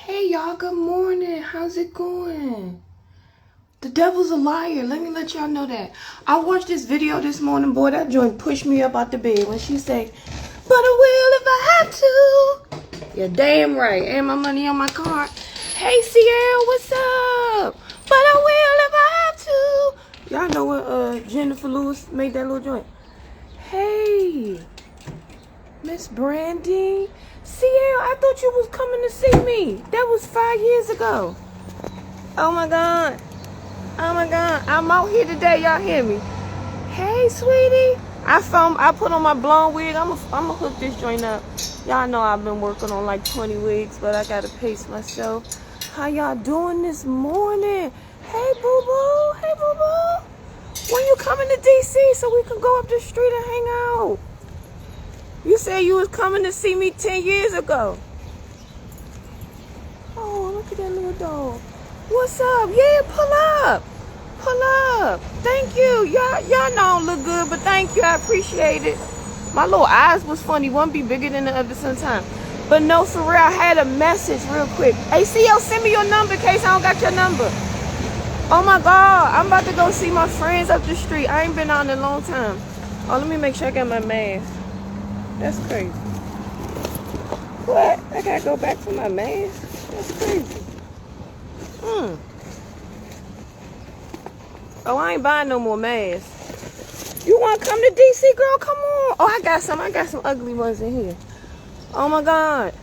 Hey y'all, good morning. How's it going? The devil's a liar. Let me let y'all know that. I watched this video this morning, boy. That joint pushed me up out the bed when she said, but I will if I have to. You're damn right. And my money on my card. Hey Sierra, what's up? But I will if I have to. Y'all know what Jennifer Lewis made that little joint. Hey, Miss Brandy. Sierra, I thought you was coming to see me. That was 5 years ago. Oh my God. Oh my God. I'm out here today. Y'all hear me? Hey, sweetie. I put on my blonde wig. I'm gonna hook this joint up. Y'all know I've been working on like 20 wigs, but I gotta pace myself. How y'all doing this morning? Hey, boo-boo. Hey, boo-boo. When you coming to DC so we can go up the street and hang out? You said you was coming to see me 10 years ago. Oh, look at that little dog. What's up? Yeah, pull up. Pull up. Thank you. Y'all know I don't look good, but thank you. I appreciate it. My little eyes was funny. One be bigger than the other sometimes. But no, for real, I had a message real quick. Hey, CO, send me your number in case I don't got your number. Oh my God. I'm about to go see my friends up the street. I ain't been out in a long time. Oh, let me make sure I got my mask. That's crazy. What? I gotta go back for my mask? That's crazy. Oh, I ain't buying no more masks. You wanna come to DC, girl? Come on. Oh, I got some ugly ones in here. Oh my God.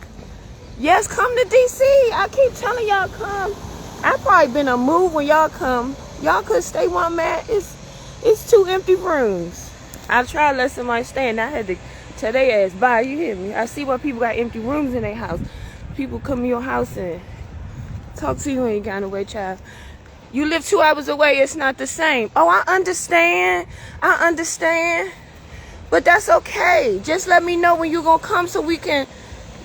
Yes, come to DC. I keep telling y'all come. I probably been a move when y'all come. Y'all could stay where I'm at. It's 2 empty rooms. I tried to let somebody stay and I had to tell their ass bye. You hear me? I see why people got empty rooms in their house. People come to your house and talk to you any kind of way, child. You live 2 hours away, it's not the same. Oh, I understand. But that's okay. Just let me know when you're gonna come so we can,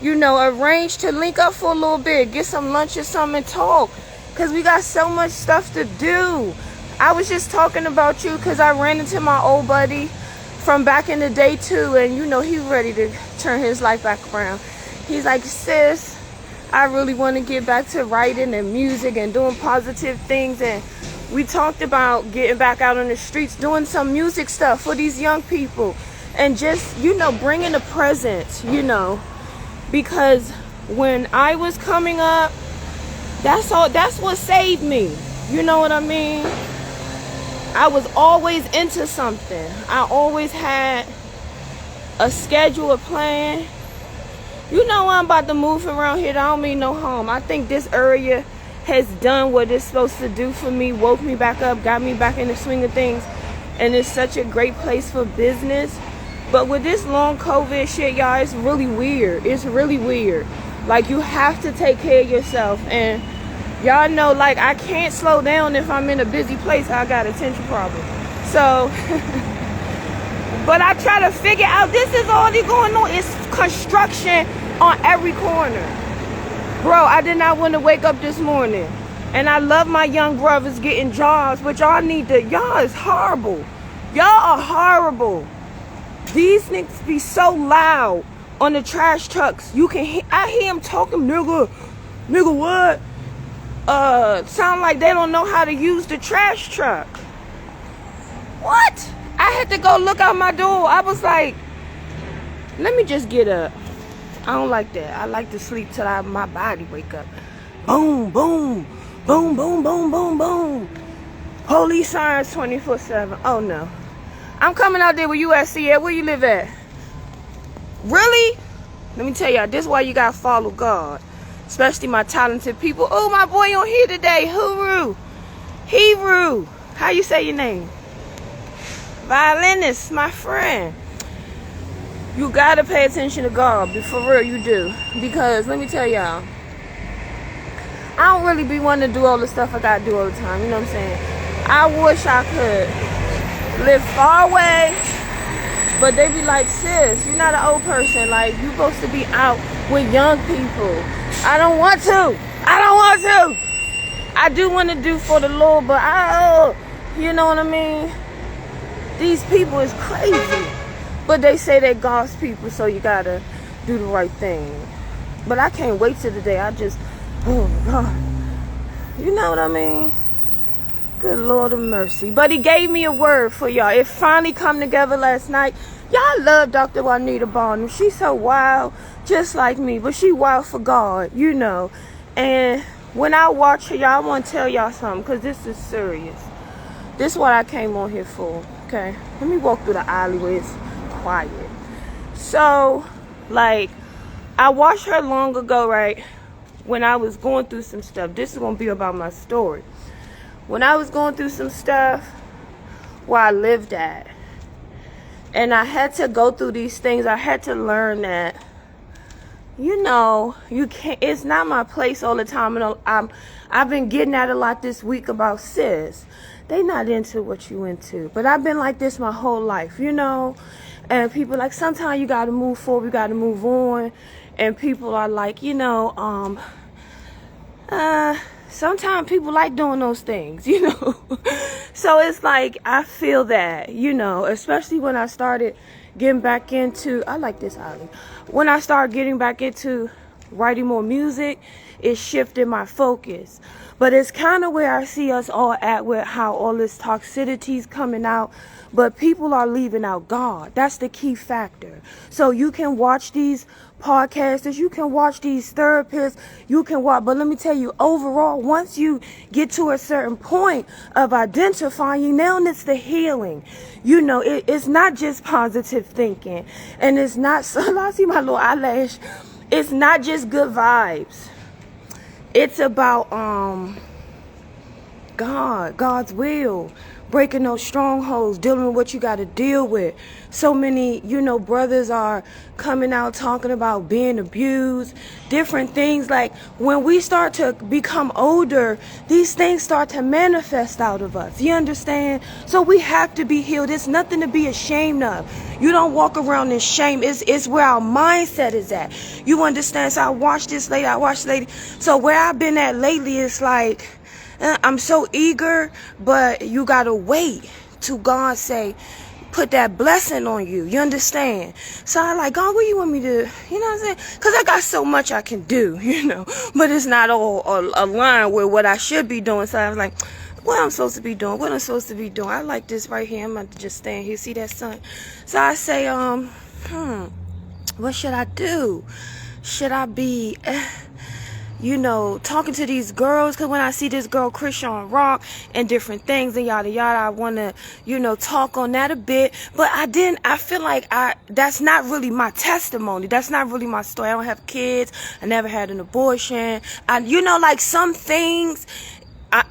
arrange to link up for a little bit. Get some lunch or something and talk. Because we got so much stuff to do. I was just talking about you because I ran into my old buddy from back in the day too, and he ready to turn his life back around. He's like, sis, I really want to get back to writing and music and doing positive things. And we talked about getting back out on the streets, doing some music stuff for these young people, and just bringing a presence, because when I was coming up, that's what saved me. You know what I mean? I was always into something. I always had a schedule, a plan. I'm about to move around here. I don't mean no harm. I think this area has done what it's supposed to do for me, woke me back up, got me back in the swing of things. And it's such a great place for business. But with this long COVID shit, y'all, it's really weird. It's really weird. Like, you have to take care of yourself. And y'all know, like, I can't slow down if I'm in a busy place. I got attention problems. So, but I try to figure out, this is all that's going on. It's construction on every corner. Bro, I did not want to wake up this morning. And I love my young brothers getting jobs, but y'all is horrible. Y'all are horrible. These niggas be so loud on the trash trucks. I hear them talking, nigga what? Sound like they don't know how to use the trash truck. What? I had to go look out my door. I was like, let me just get up. I don't like that. I like to sleep till my body wake up. Boom, boom, boom, boom, boom, boom, boom. Police sirens 24/7. Oh no. I'm coming out there where you at, CL. Where you live at? Really? Let me tell y'all, this is why you gotta follow God. Especially my talented people. Oh, my boy on here today. Hebrew. How you say your name? Violinist, my friend. You gotta pay attention to God. For real, you do. Because, let me tell y'all, I don't really be wanting to do all the stuff I gotta do all the time. You know what I'm saying? I wish I could live far away. But they be like, sis, you're not an old person. Like, you're supposed to be out with young people. I don't want to. I do want to do for the Lord, but you know what I mean? These people is crazy. But they say they're God's people, so you gotta do the right thing. But I can't wait till the day I just Oh, God. You know what I mean? Good Lord of mercy. But he gave me a word for y'all. It finally come together last night. Y'all love Dr. Juanita Barnum. She's so wild, just like me. But she wild for God, you know. And when I watch her, y'all, I want to tell y'all something. Because this is serious. This is what I came on here for. Okay? Let me walk through the alleyway. It's quiet. So, like, I watched her long ago, right? When I was going through some stuff. This is going to be about my story. When I was going through some stuff where I lived at, and I had to go through these things, I had to learn that, you know, you can't, it's not my place all the time. And I've been getting at a lot this week about sis. They not into what you into. But I've been like this my whole life, you know. And people like, sometimes you got to move forward, you got to move on. And people are like, you know, sometimes people like doing those things, you know. So it's like, I feel that, you know, especially when I started getting back into, I like this alley. When I started getting back into writing more music, it shifted my focus. But it's kind of where I see us all at with how all this toxicity is coming out. But people are leaving out God. That's the key factor. So you can watch these podcasters, you can watch these therapists, you can watch, but let me tell you, overall, once you get to a certain point of identifying, now it's the healing. You know, it's not just positive thinking, and it's not, so I see my little eyelash, it's not just good vibes. It's about God's will, breaking those strongholds, dealing with what you got to deal with. So many, you know, brothers are coming out talking about being abused, different things. Like, when we start to become older, these things start to manifest out of us. You understand? So we have to be healed. It's nothing to be ashamed of. You don't walk around in shame. It's where our mindset is at. You understand? So I watched this lady. So where I've been at lately is like, I'm so eager, but you gotta wait till God say, put that blessing on you. You understand? So I like, God, what you want me to, you know what I'm saying? Because I got so much I can do, you know, but it's not all aligned with what I should be doing. So I was like, what I'm supposed to be doing, I like this right here. I'm about to just stand here, see that sun. So I say, what should I do? Should I be, you know, talking to these girls? Because when I see this girl Christian Rock and different things and yada yada, I want to, you know, talk on that a bit. But I feel like that's not really my testimony. That's not really my story. I don't have kids. I never had an abortion. You know, like some things,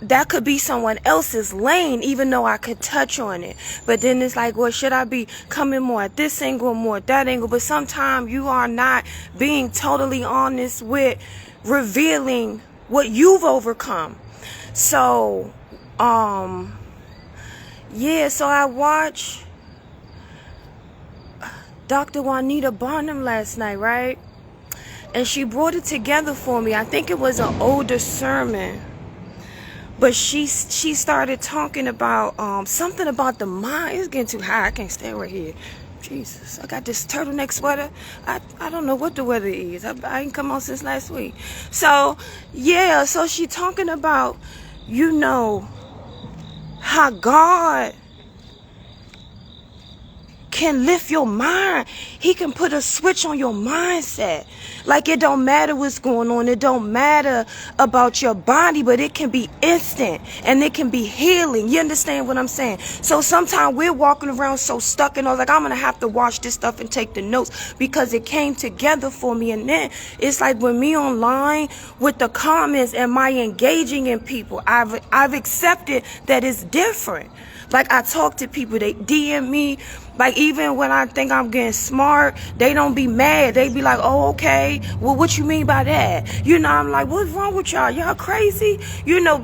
that could be someone else's lane, even though I could touch on it. But then it's like, well, should I be coming more at this angle or more at that angle? But sometimes you are not being totally honest with revealing what you've overcome. So, yeah, so I watched Dr. Juanita Barnum last night, right? And she brought it together for me. I think it was an older sermon. But she started talking about something about the mind. It's getting too high. I can't stand right here. Jesus, I got this turtleneck sweater. I don't know what the weather is. I ain't come on since last week. So, yeah, so she talking about, you know, how God can lift your mind. He can put a switch on your mindset. Like, it don't matter what's going on. It don't matter about your body, but it can be instant and it can be healing. You understand what I'm saying? So sometimes we're walking around so stuck, and I was like, I'm going to have to watch this stuff and take the notes because it came together for me. And then it's like, when me online with the comments and my engaging in people, I've accepted that it's different. Like, I talk to people, they DM me. Like, even when I think I'm getting smart, they don't be mad. They be like, oh, okay. Well, what you mean by that? You know, I'm like, what's wrong with y'all? Y'all crazy? You know,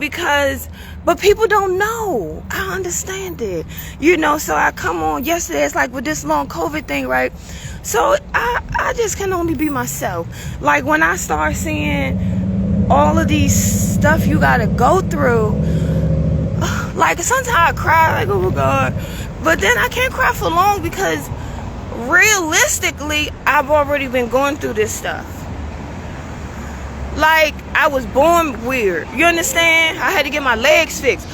but people don't know. I understand it. You know, so I come on yesterday. It's like with this long COVID thing, right? So I just can only be myself. Like, when I start seeing all of these stuff you got to go through, like, sometimes I cry, like, oh my God. But then I can't cry for long because realistically, I've already been going through this stuff. Like, I was born weird. You understand? I had to get my legs fixed.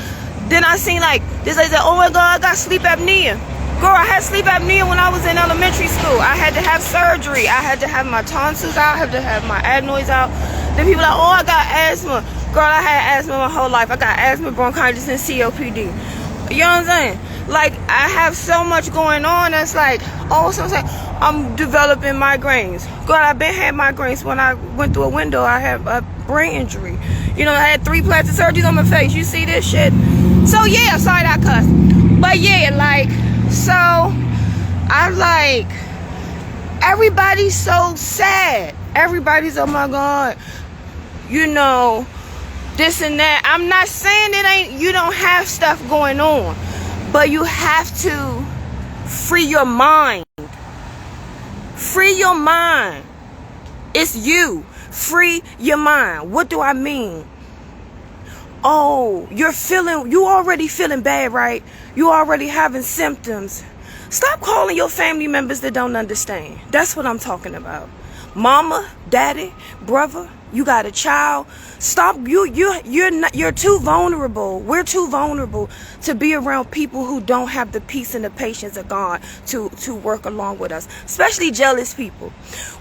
Then I seen like, this lady said, oh my God, I got sleep apnea. Girl, I had sleep apnea when I was in elementary school. I had to have surgery. I had to have my tonsils out. I had to have my adenoids out. Then people like, oh, I got asthma. Girl, I had asthma my whole life. I got asthma, bronchitis, and COPD. You know what I'm saying? Like, I have so much going on that's like, oh, so I'm developing migraines. Girl, I've been had migraines. When I went through a window, I had a brain injury. You know, I had 3 plastic surgeries on my face. You see this shit? So, yeah, sorry that I cussed. But, yeah, like, so, I'm like, everybody's so sad. Everybody's, oh, my God, you know, this and that. I'm not saying you don't have stuff going on, but you have to free your mind. Free your mind. It's you. Free your mind. What do I mean? Oh, you already feeling bad, right? You already having symptoms. Stop calling your family members that don't understand. That's what I'm talking about. Mama, daddy, brother, you got a child. Stop. You're too vulnerable. We're too vulnerable to be around people who don't have the peace and the patience of God to work along with us. Especially jealous people.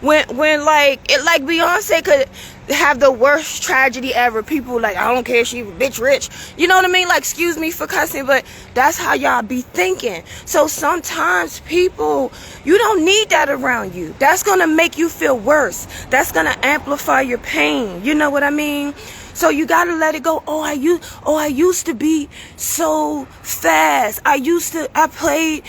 When like Beyonce could have the worst tragedy ever. People like, I don't care if she bitch rich. You know what I mean? Like, excuse me for cussing, but that's how y'all be thinking. So sometimes people, you don't need that around you. That's gonna make you feel worse. That's gonna amplify your pain. You know what I mean? So you gotta let it go. I used to be so fast. I played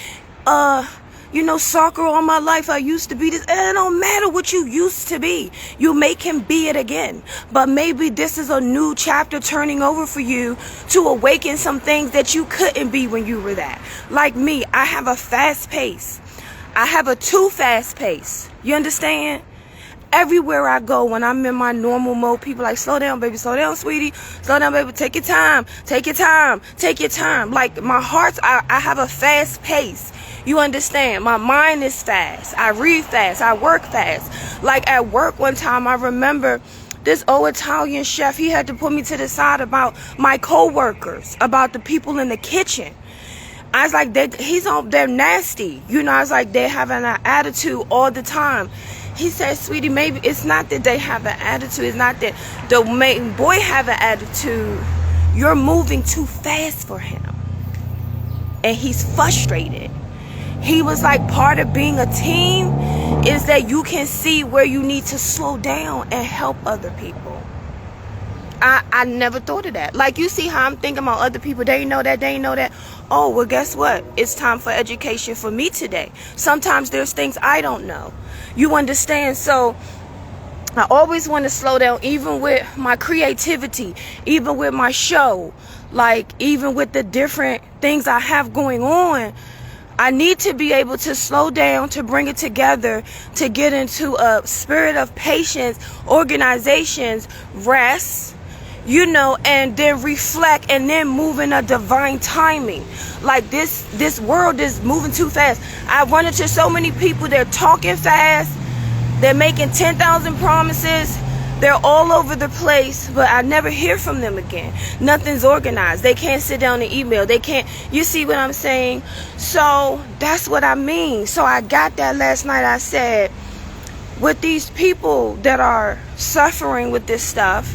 soccer all my life. I used to be this. And it don't matter what you used to be. You make him be it again. But maybe this is a new chapter turning over for you to awaken some things that you couldn't be when you were that. Like me, I have a fast pace. I have a too fast pace. You understand? Everywhere I go, when I'm in my normal mode, people like, slow down, baby, slow down, sweetie, slow down, baby, take your time, take your time, take your time. Like, my heart, I have a fast pace. You understand? My mind is fast. I read fast. I work fast. Like, at work one time, I remember this old Italian chef, he had to put me to the side about my co-workers, about the people in the kitchen. I was like, they're nasty. You know, I was like, they're having an attitude all the time. He said, sweetie, maybe it's not that they have an attitude. It's not that the main boy have an attitude. You're moving too fast for him. And he's frustrated. He was like, part of being a team is that you can see where you need to slow down and help other people. I never thought of that. Like, you see how I'm thinking about other people. They ain't know that. Oh, well, guess what? It's time for education for me today. Sometimes there's things I don't know. You understand? So I always want to slow down, even with my creativity, even with my show, like even with the different things I have going on. I need to be able to slow down, to bring it together, to get into a spirit of patience, organizations, rest, and then reflect, and then move in a divine timing. Like, this world is moving too fast. I run into so many people, they're talking fast, they're making 10,000 promises, they're all over the place, but I never hear from them again. Nothing's organized. They can't sit down and email. They can't, you see what I'm saying? So that's what I mean. So I got that last night. I said, with these people that are suffering with this stuff,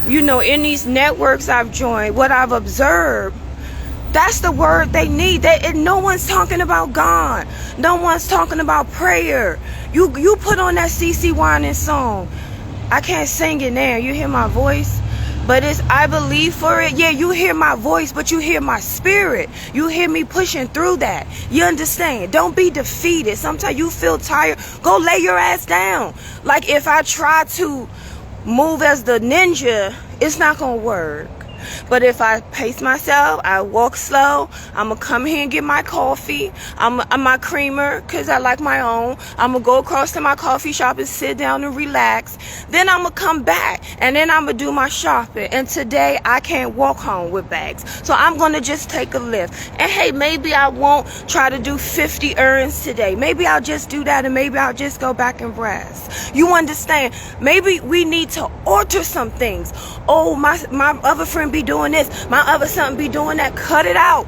in these networks I've joined, what I've observed, that's the word they need. No one's talking about God. No one's talking about prayer. You put on that CeCe Winans song. I can't sing it now. You hear my voice? But I believe for it. Yeah, you hear my voice, but you hear my spirit. You hear me pushing through that. You understand? Don't be defeated. Sometimes you feel tired. Go lay your ass down. Like, if I try to move as the ninja, it's not gonna work. But if I pace myself, I walk slow, I'm going to come here and get my coffee. I'm my creamer because I like my own. I'm going to go across to my coffee shop and sit down and relax. Then I'm going to come back and then I'm going to do my shopping. And today I can't walk home with bags. So I'm going to just take a lift. And hey, maybe I won't try to do 50 errands today. Maybe I'll just do that and maybe I'll just go back and rest. You understand? Maybe we need to alter some things. Oh, my other friend be doing this. My other son be doing that. Cut it out.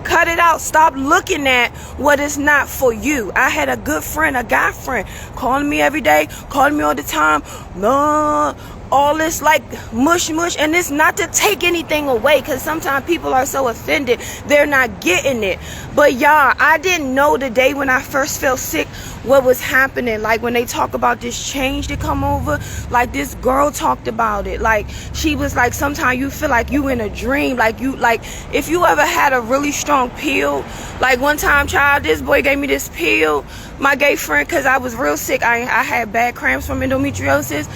Cut it out. Stop looking at what is not for you. I had a good friend, a guy friend, calling me every day, calling me all the time. No, all this like mush. And it's not to take anything away, because sometimes people are so offended they're not getting it. But y'all, I didn't know the day when I first felt sick what was happening. Like when they talk about this change to come over, like this girl talked about it. Like she was like, sometimes you feel like you in a dream. Like if you ever had a really strong pill, like one time, child, this boy gave me this pill, my gay friend, because I was real sick. I had bad cramps from endometriosis.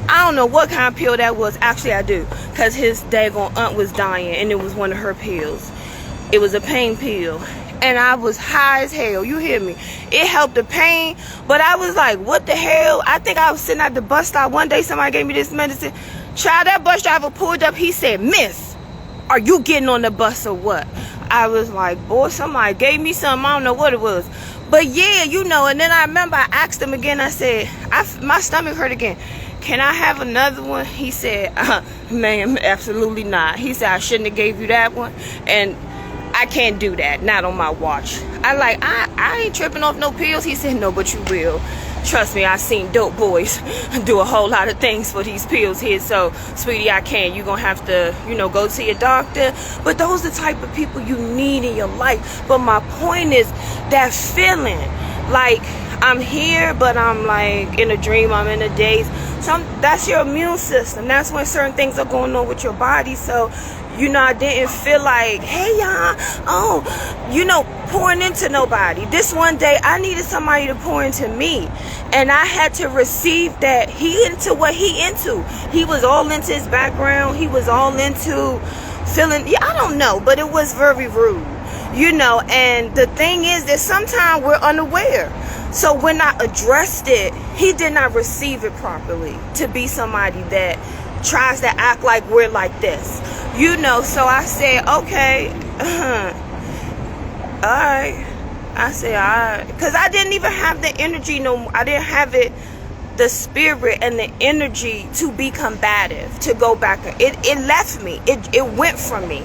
I don't know what kind of pill that was. Actually, I do, because his daggone aunt was dying and it was one of her pills. It was a pain pill. And I was high as hell. You hear me? It helped the pain. But I was like, what the hell? I think I was sitting at the bus stop. One day somebody gave me this medicine. Child, that bus driver pulled up. He said, "Miss, are you getting on the bus or what?" I was like, boy, somebody gave me something. I don't know what it was. But yeah, you know. And then I remember I asked him again. I said, my stomach hurt again. Can I have another one? He said, ma'am, absolutely not. He said, I shouldn't have gave you that one. And I can't do that, not on my watch. I ain't tripping off no pills. He said, no, but you will. Trust me, I've seen dope boys do a whole lot of things for these pills here. So, sweetie, I can't. You're going to have to, go to your doctor. But those are the type of people you need in your life. But my point is that feeling like I'm here, but I'm like in a dream, I'm in a daze. That's your immune system. That's when certain things are going on with your body. So, I didn't feel like, hey, y'all, pouring into nobody. This one day, I needed somebody to pour into me. And I had to receive that. He into what he into. He was all into his background. He was all into feeling, I don't know, but it was very rude, And the thing is that sometimes we're unaware. So when I addressed it, he did not receive it properly to be somebody that tries to act like we're like this. So I said, okay, all right. I said, all right. Because I didn't even have the energy, I didn't have the spirit and the energy to be combative, to go back. It left me. It went from me.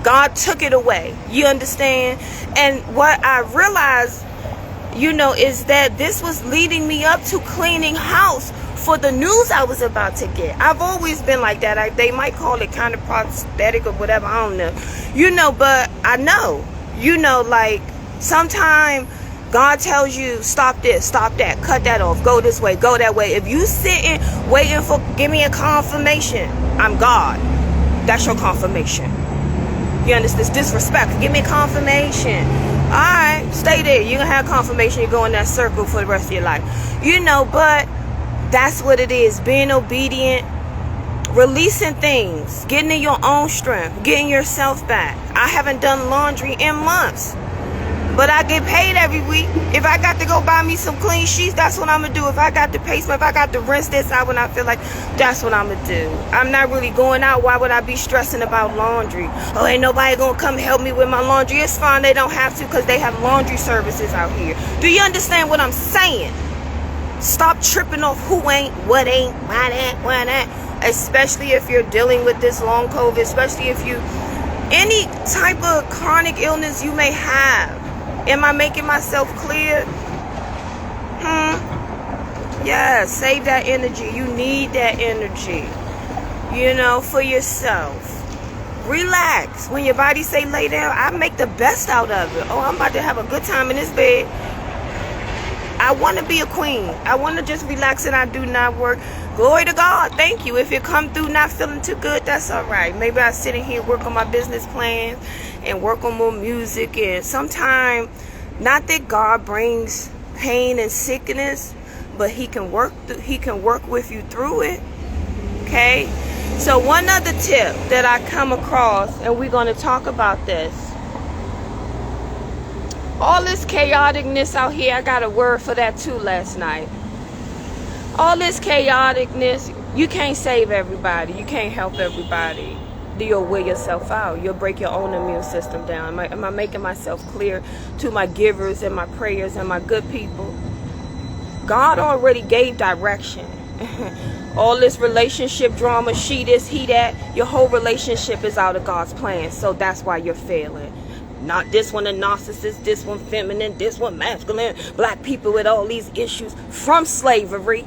God took it away. You understand? And what I realized, is that this was leading me up to cleaning house for the news I was about to get. I've always been like that. They might call it kind of prosthetic or whatever. I don't know. But I know. Like sometimes God tells you, stop this, stop that, cut that off, go this way, go that way. If you sitting waiting for, give me a confirmation, I'm God. That's your confirmation. You understand? It's disrespect. Give me a confirmation. Alright, stay there. You're going to have confirmation. You go in that circle for the rest of your life. But that's what it is. Being obedient, releasing things, getting in your own strength, getting yourself back. I haven't done laundry in months, but I get paid every week. If I got to go buy me some clean sheets, that's what I'm going to do. If I got to paste, if I got to rinse this out when I feel like, that's what I'm going to do. I'm not really going out. Why would I be stressing about laundry? Oh, ain't nobody going to come help me with my laundry. It's fine. They don't have to, because they have laundry services out here. Do you understand what I'm saying? Stop tripping off who ain't, what ain't, why that. Especially if you're dealing with this long COVID, especially if you, any type of chronic illness you may have. Am I making myself clear? Yeah, save that energy. You need that energy, for yourself. Relax. When your body say lay down, I make the best out of it. Oh, I'm about to have a good time in this bed. I want to be a queen. I want to just relax and I do not work. Glory to God. Thank you. If you come through not feeling too good, that's all right. Maybe I sit in here, work on my business plans and work on more music. And sometimes, not that God brings pain and sickness, but he can work with you through it. Okay? So one other tip that I come across, and we're going to talk about this. All this chaoticness out here, I got a word for that too last night. All this chaoticness, you can't save everybody. You can't help everybody. You'll wear yourself out. You'll break your own immune system down. Am I making myself clear to my givers and my prayers and my good people? God already gave direction. All this relationship drama, she this, he that, your whole relationship is out of God's plan. So that's why you're failing. Not this one a narcissist, this one feminine, this one masculine, black people with all these issues from slavery.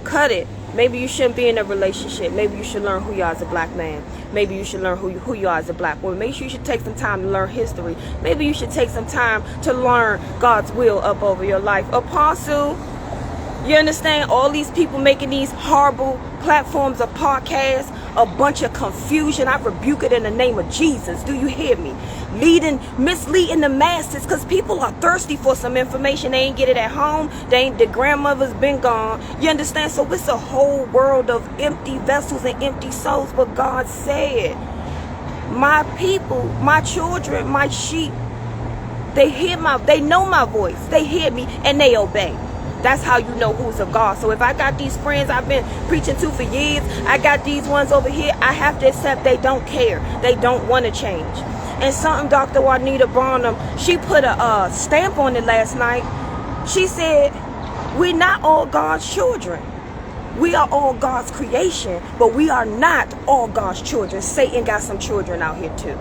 Cut it. Maybe you shouldn't be in a relationship. Maybe you should learn who you are as a black man. Maybe you should learn who you are as a black woman. Maybe you should take some time to learn history. Maybe you should take some time to learn God's will up over your life. Apostle, you understand? All these people making these horrible platforms of podcasts, a bunch of confusion. I rebuke it in the name of Jesus. Do you hear me? Misleading the masses, because people are thirsty for some information. They ain't get it at home. The grandmother's been gone. You understand? So it's a whole world of empty vessels and empty souls. But God said, my people, my children, my sheep, they know my voice. They hear me and they obey. That's how you know who's of God. So if I got these friends I've been preaching to for years, I got these ones over here, I have to accept they don't care. They don't want to change. And something Dr. Juanita Barnum, she put a stamp on it last night. She said, we're not all God's children. We are all God's creation, but we are not all God's children. Satan got some children out here too.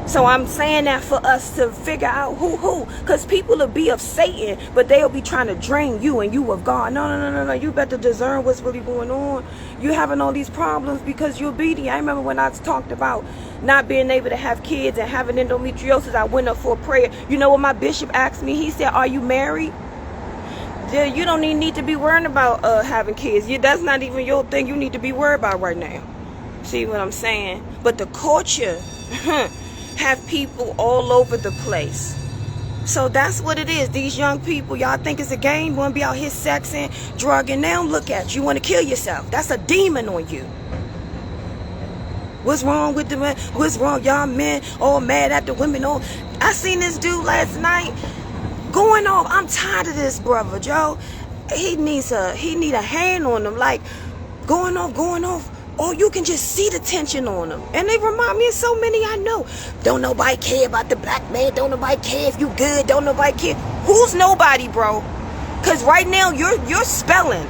So I'm saying that for us to figure out who. Because people will be of Satan, but they'll be trying to drain you and you of God. No. You better discern what's really going on. You're having all these problems because you're obedient. I remember when I talked about not being able to have kids and having endometriosis, I went up for a prayer. You know what my bishop asked me? He said, are you married? You don't even need to be worrying about having kids. That's not even your thing you need to be worried about right now. See what I'm saying? But the culture... have people all over the place. So that's what it is. These young people, y'all think it's a game. You want to be out here sexing, drugging. Now look at you. You want to kill yourself. That's a demon on you. What's wrong with the men? What's wrong? Y'all men all mad at the women. Oh, I seen this dude last night going off. I'm tired of this brother, Joe. He need a hand on him, like going off. Or you can just see the tension on them. And they remind me of so many I know. Don't nobody care about the black man. Don't nobody care if you good. Don't nobody care. Who's nobody, bro? Because right now you're spelling.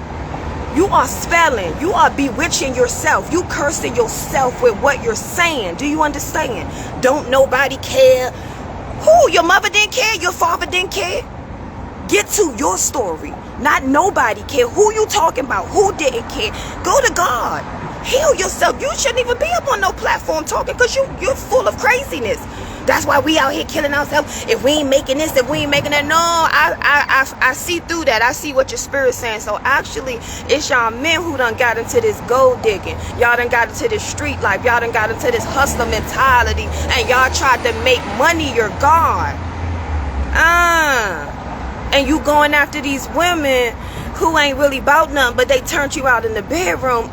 You are spelling. You are bewitching yourself. You cursing yourself with what you're saying. Do you understand? Don't nobody care. Who? Your mother didn't care? Your father didn't care? Get to your story. Not nobody care. Who you talking about? Who didn't care? Go to God. Heal yourself. You shouldn't even be up on no platform talking because you're full of craziness. That's why we out here killing ourselves. If we ain't making this, if we ain't making that. No, I see through that. I see what your spirit's saying. So actually, it's y'all men who done got into this gold digging. Y'all done got into this street life. Y'all done got into this hustler mentality. And y'all tried to make money your God. And you going after these women who ain't really about nothing, but they turned you out in the bedroom.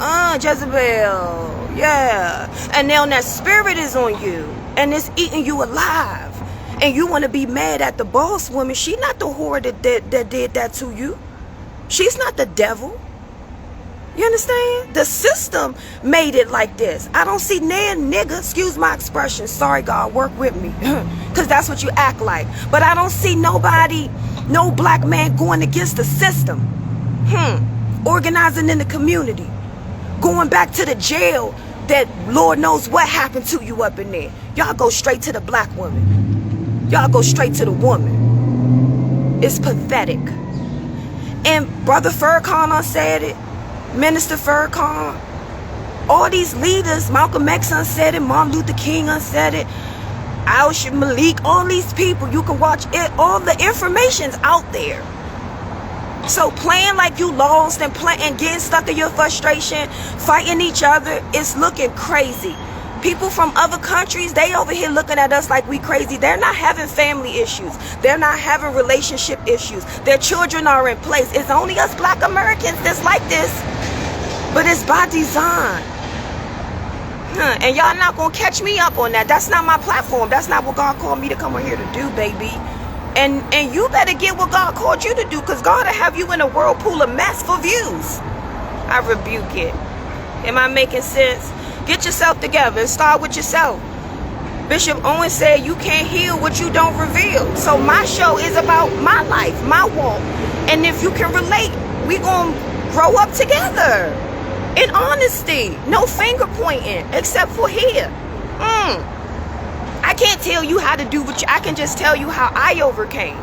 Jezebel. Yeah. And now that spirit is on you. And it's eating you alive. And you want to be mad at the boss woman. She not the whore that did that to you. She's not the devil. You understand? The system made it like this. I don't see nigga, excuse my expression. Sorry, God, work with me. Because that's what you act like. But I don't see nobody, no black man going against the system. Organizing in the community. Going back to the jail that Lord knows what happened to you up in there. Y'all go straight to the black woman. Y'all go straight to the woman. It's pathetic. And Brother Farrakhan said it. Minister Farrakhan. All these leaders, Malcolm X said it. Martin Luther King said it. Al-Shid Malik. All these people, you can watch it. All the information's out there. So playing like you lost and getting stuck in your frustration, fighting each other, it's looking crazy. People from other countries, they over here looking at us like we crazy. They're not having family issues. They're not having relationship issues. Their children are in place. It's only us black Americans that's like this. But it's by design. And y'all not gonna catch me up on that. That's not my platform. That's not what God called me to come on here to do, baby. And you better get what God called you to do, because God will have you in a whirlpool of mess for views. I rebuke it. Am I making sense? Get yourself together and start with yourself. Bishop Owen said you can't heal what you don't reveal. So my show is about my life, my walk. And if you can relate, we gonna grow up together. In honesty. No finger pointing, except for here. I can't tell you how to do what I can just tell you how I overcame.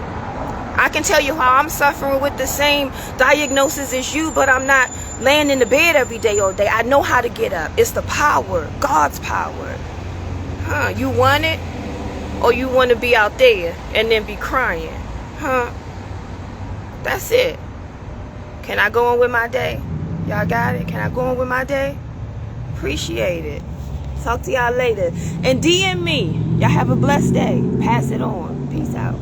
I can tell you how I'm suffering with the same diagnosis as you, but I'm not laying in the bed every day all day. I know how to get up. It's the power, God's power. You want it? Or you want to be out there and then be crying? That's it. Can I go on with my day? Y'all got it? Can I go on with my day? Appreciate it. Talk to y'all later. And DM me. Y'all have a blessed day. Pass it on. Peace out.